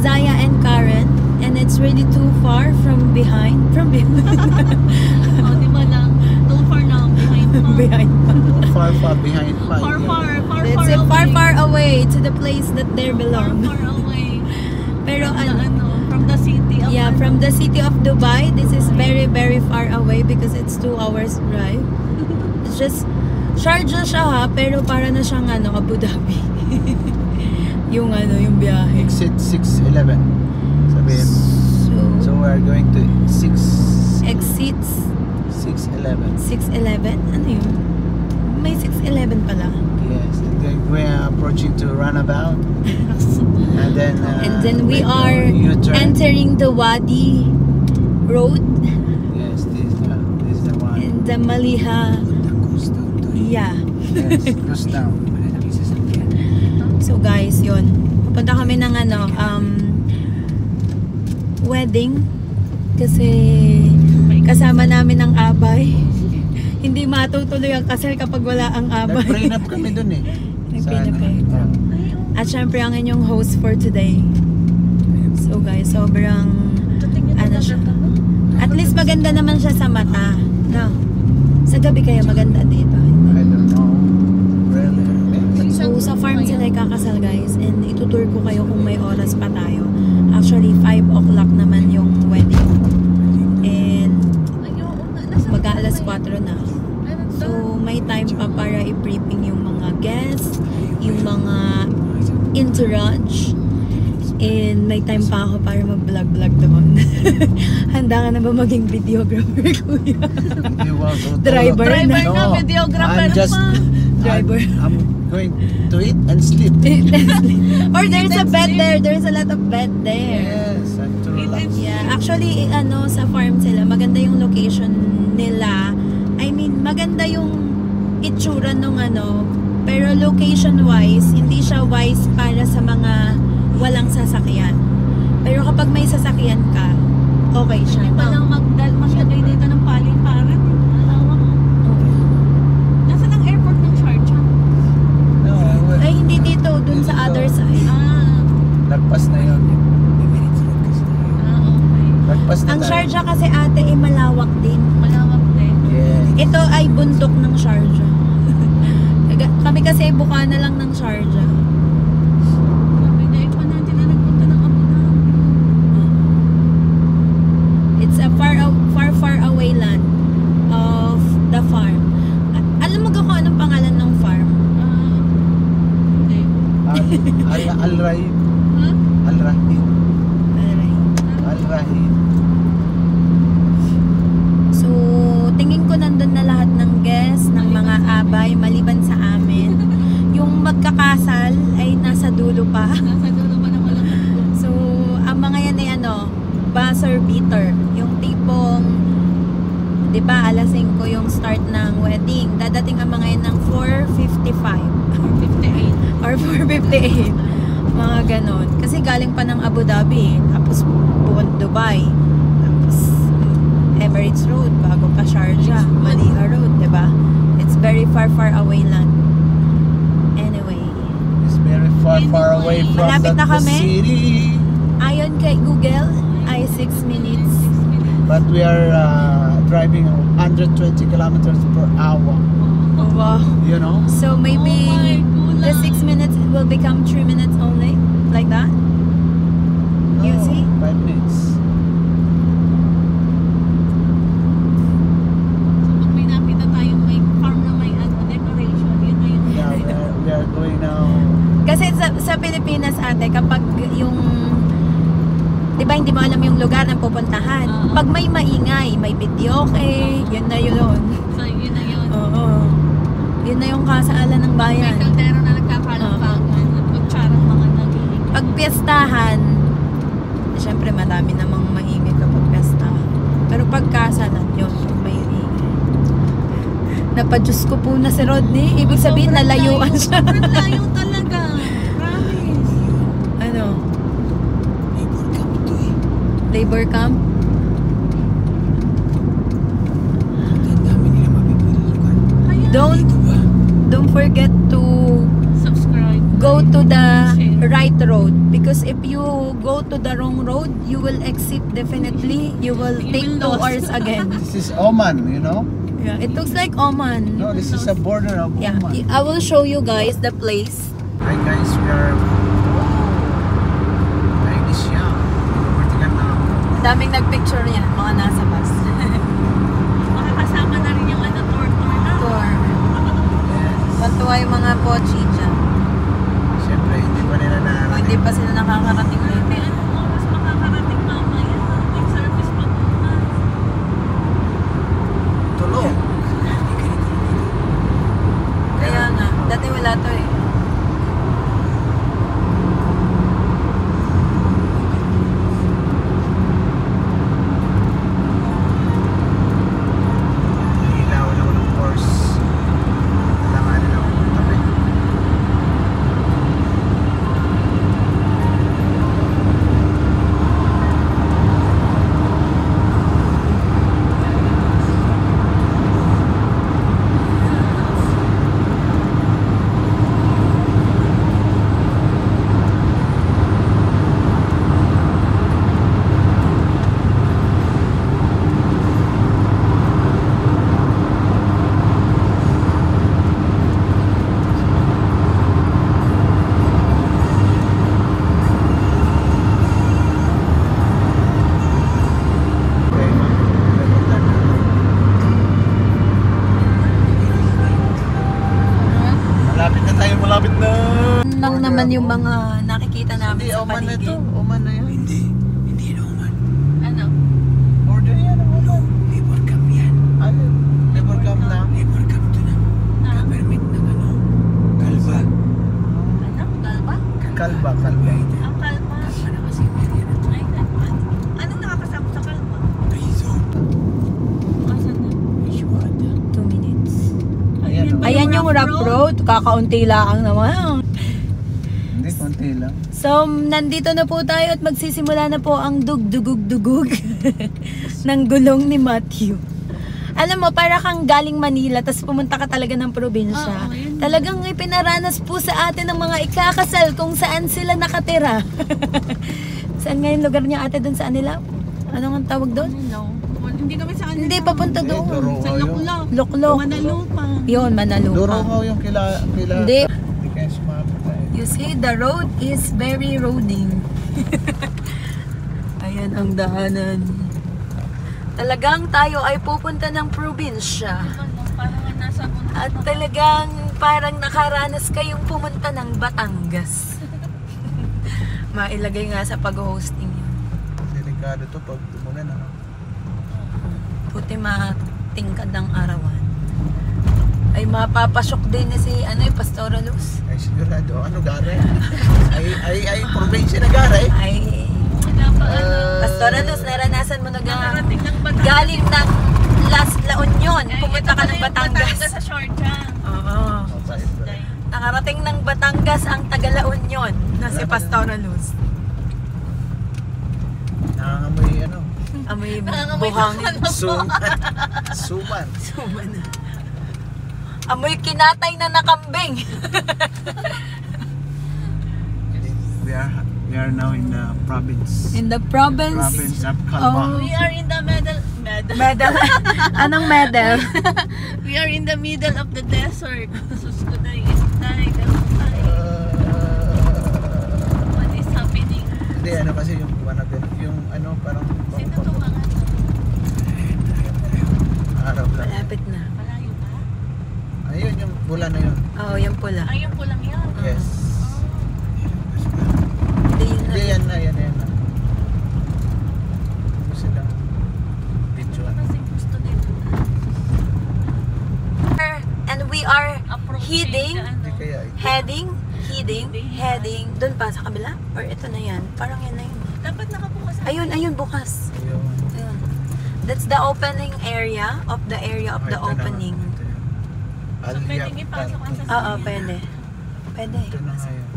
Zaya and Karen, and it's really too far from behind. Oh, di ba lang? Too far na behind pa. Behind. Far behind pa. It's far away to the place that they belong. Far away. Pero from the city of from the city of Dubai, this is very far away because it's 2 hours drive. It's just Sharjah siya ha, pero para na siyang Abu Dhabi. yung biyahe. Exit 611. Sabihin. So we're going to Exits 611. 611? Ano yun? May 611 pala. Yes, and then we're approaching to runabout. And then we are U-turn. entering the Wadi Road. Yes, this is the one. And the Maliha. Yeah. Yes, goes down. So guys, yun. Pupunta kami ng wedding. Kasi kasama namin ang abay. Hindi matutuloy ang kasal kapag wala ang abay. Nag-prenup kami dun eh. Nag-prenup kayo. At syempre ang inyong host for today. So guys, sobrang siya. At least maganda naman siya sa mata. No. Sa gabi kaya maganda dito. I don't know. Really? So sa farm sila kakasal guys. And itutour ko kayo kung may oras pa tayo. Actually 5 o'clock naman yung wedding. And mag-aalas 4 na. So may time pa para i-briefing yung mga guests, yung mga entourage, and may time pa ako para mag-vlog doon. Handa ka na ba maging videographer, kuya? Driver na. No, videographer I'm just, pa. Driver. I'm going to eat and sleep. Or there's a bed there. There's a lot of bed there. Yes, and to relax. Yeah, actually sa farm sila, maganda yung location nila. I mean, maganda yung itsura nung pero location wise, hindi siya wise para sa mga walang sasakyan. Pero kapag may sasakyan ka, okay siya. Hindi pa lang maglagay dito ng paling-paran. Nasaan ang airport ng Sharjah? No, Ay, hindi dito, dun sa other side. lagpas na yun. Okay. Lagpas na Ang tayo. Sharjah kasi ate ay malawak din. Malawak din. Yes. Ito ay bundok ng Sharjah. Kami kasi buka na lang ng Sharjah. Sabi dahil pa natin na nagpunta ng Abu Dhabi. It's a far away land of the farm. Alam mo kung anong pangalan ng farm? Hindi. Al-Rahim. Huh? Al-Rahim. Alright. Al-Rahim. So, tingin ko nandun na lahat ng guests, ng mga abay, maliban sa amin. Yung magkakasal ay nasa dulo pa. Nasa dulo pa naman lang. So, ang mga yan ay buzzer beater. Yung tipong, di ba, alas 5 yung start ng wedding. Dadating ang mga yan ng 4:55. 58. Or 4:58. Mga ganon. Kasi galing pa ng Abu Dhabi. Tapos buwan Dubai. Tapos Emirates Road. Bago pa Sharjah. Maliha Road. Diba? It's very far away land. Anyway. It's very far away from Malapit na the kami. city. Ayon kay Google ay 6 minutes. But we are driving 120 kilometers per hour. Oh, wow. You know? So maybe Oh my the goodness. 6 minutes will become 3 minutes only? Like that? You see? 5 minutes. So pag may nakita tayong may farm na may decoration, yun na yun. Yeah, we are going now. Kasi sa Pilipinas ate, kapag yung di ba hindi mo alam yung lugar na pupuntahan. Pag may maingay, may video, okay, yun na yun. So yun na yun. Oo. Yun na yung kasaalan ng May bayan. kaldero na nagkakalampagan at kutsarang mga nagiling. Pag piyestahan, syempre marami namang maingay kapag piyestahan. Pero pag kasalan, yun, may ingay. Napadiyos ko po na si Rodney. Ibig sabihin, nalayuan siya. Sobrang layo talaga. Promise. Ano? Labor camp? Kaya Don't forget to subscribe. go to the right road. Because if you go to the wrong road, you will exit definitely. You will take 2 hours again. This is Oman, you know? Yeah, it looks like Oman. No, this is a border of Yeah, Oman. I will show you guys the place. Hi guys, we are... Ay, siya. Vertical na. Daming nagpicture yan, mga nasa bus. Makakasama na rin yung tour na. Tour. Yes. Matuwa yung mga pochi dyan. Siyempre, hindi pa nila Kung na... hindi pa sila nakakarating May dito. anong oras makakarating mamaya. May service pa bukas. Tulog. Kaya nga, dati wala to eh. Ilaw lang ng course. Talanganin ako ng tabi. Okay, napunta na. Malapit na tayo, malapit na! Lang naman yung mga nakikita namin Hindi, sa Oman na to. paligid. Oman na yan. Ano? Order yan ang Oman. Labor camp yan. Ano? Labor camp na? Labor camp to na. Ah. Permit ng ano? Kalba. Ano? Kalba? Kalba, kalba. Ang kalba. Kalba na kasi area na to. Ay, kalba. Anong nakakasama sa kalba? Resort. Asan na? Ishwada. 2 minutes. Ayan, oh. Ayan yung rough road. Kakaunti lang naman. Hindi, konti lang. So, nandito na po tayo at magsisimula na po ang dugdugug-dugug ng gulong ni Matthew. Alam mo, para kang galing Manila tapos pumunta ka talaga ng probinsya. Oo, yun. Talagang ipinaranas po sa atin ng mga ikakasal kung saan sila nakatira. Saan nga yung lugar niya ate doon sa nila? Ano ang tawag doon? No. Hindi kami sa kanila. Hindi, papunta Eh, doon. Doroho Sa yun. Luklok. Luklok. Manalupa. Yun, Manalupa. Doroho yung kila... Hindi. Hindi kayo sumabot tayo. You see, the road is very roading. Ayan ang daanan. Talagang tayo ay pupunta ng probinsya. Parang nga nasa bundok. At talagang parang nakaranas kayong pumunta ng Batangas. Mailagay nga sa pag-hosting yun. Delikado to pag tumulan na. Puti matingkad ng arawan. Ay mapapasok din na si Pastora Luz. Ay sigurado. Ano gare? ay probinsya na gare. Ay, Wala pa Pastora Luz, naranasan mo na Nakarating ng Batangas. galing ng La Union, Ay, pumunta ito ka pala ng yung Batangas. sa short dyan. Oo. Outside. Nakarating ng Batangas ang taga La Union na si Pastora Luz. Nangangamoy ano. Amoy Nangangamoy buhangin. Suman. Suman. Amoy kinatay na nakambing. We are now in the province. In the province of Kalba. We are in the medal. medal. Anong medal? We are in the middle of the desert. Sus ko na itay. What is happening? Hindi, ano kasi yung yung ano parang Sino to mga? araw lang. Malapit na. Malayo ba? Ayun, yung pula na yun. Oo, yung pula. Ay, yung pulang yan. Yes. Hindi yun Hindi, na. yan na. Ano sila? Video. Kasi gusto nila. And we are Approaching heading. the ano. Hindi kaya ito. Heading. Doon pa sa kabila? Or ito na yan? Parang yan na yun. Dapat nakabukas. Ayun, bukas. Ayun. Ayun. That's the opening area of the Ito na. opening. Ito yun. So, pwedeng ipasok ang sasakyan. Oo, pwede. Pwede. Ito na nga yun.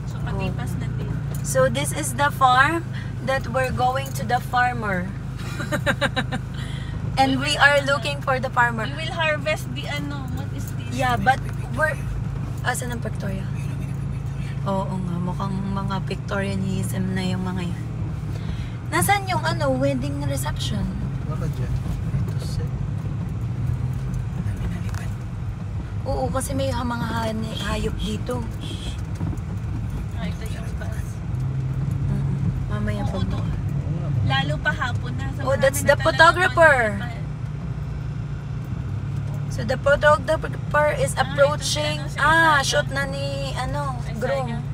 So, patipas na din. So this is the farm that we're going to the farmer. And we are looking for the farmer. We will harvest the ano. What is this? Yeah, but we're... Asan ang Victoria? Oo nga, mukhang mga Victorianism na yung mga yan. Nasaan yung wedding reception? Wala dyan. Ito set. Dami nalipad. Oo, kasi may mga hayop dito. Ito yung bus. Mamaya Oo, pag... to. Lalo pa hapon na. So Oh, that's the photographer. So the photographer is approaching. ito sila, Shoot na ni groom.